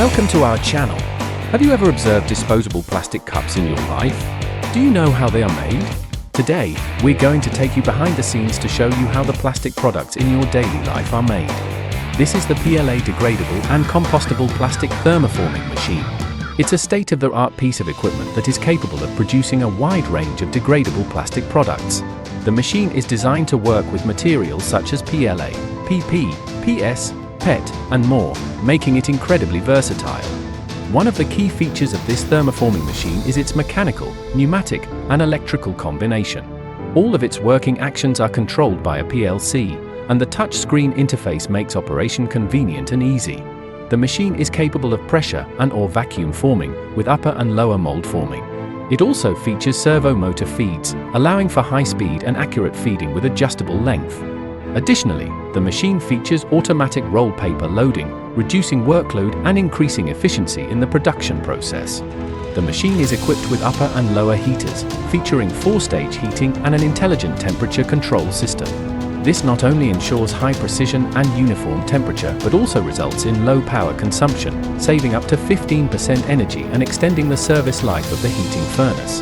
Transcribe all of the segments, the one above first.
Welcome to our channel. Have you ever observed disposable plastic cups in your life? Do you know how they are made? Today, we're going to take you behind the scenes to show you how the plastic products in your daily life are made. This is the PLA degradable and compostable plastic thermoforming machine. It's a state-of-the-art piece of equipment that is capable of producing a wide range of degradable plastic products. The machine is designed to work with materials such as PLA, PP, PS, PET, and more, making it incredibly versatile. One of the key features of this thermoforming machine is its mechanical, pneumatic, and electrical combination. All of its working actions are controlled by a PLC, and the touchscreen interface makes operation convenient and easy. The machine is capable of pressure and/or vacuum forming, with upper and lower mold forming. It also features servo motor feeds, allowing for high speed and accurate feeding with adjustable length. Additionally, the machine features automatic roll paper loading, reducing workload and increasing efficiency in the production process. The machine is equipped with upper and lower heaters, featuring 4-stage heating and an intelligent temperature control system. This not only ensures high precision and uniform temperature, but also results in low power consumption, saving up to 15% energy and extending the service life of the heating furnace.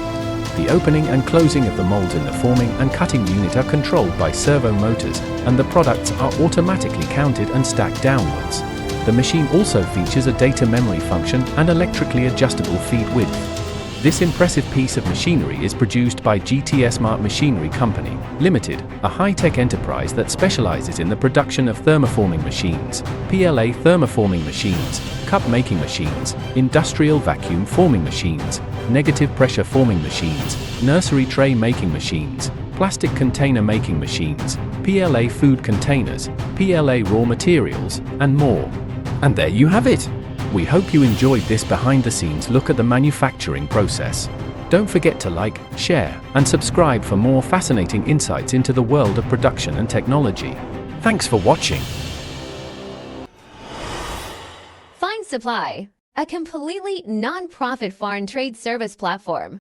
The opening and closing of the molds in the forming and cutting unit are controlled by servo motors, and the products are automatically counted and stacked downwards. The machine also features a data memory function and electrically adjustable feed width. This impressive piece of machinery is produced by GTS Smart Machinery Company, Limited, a high-tech enterprise that specializes in the production of thermoforming machines, PLA thermoforming machines, cup-making machines, industrial vacuum forming machines, negative pressure forming machines, nursery tray making machines, plastic container making machines, PLA food containers, PLA raw materials, and more. And there you have it! We hope you enjoyed this behind-the-scenes look at the manufacturing process. Don't forget to like, share, and subscribe for more fascinating insights into the world of production and technology. Thanks for watching. FindSupply, a completely non-profit foreign trade service platform.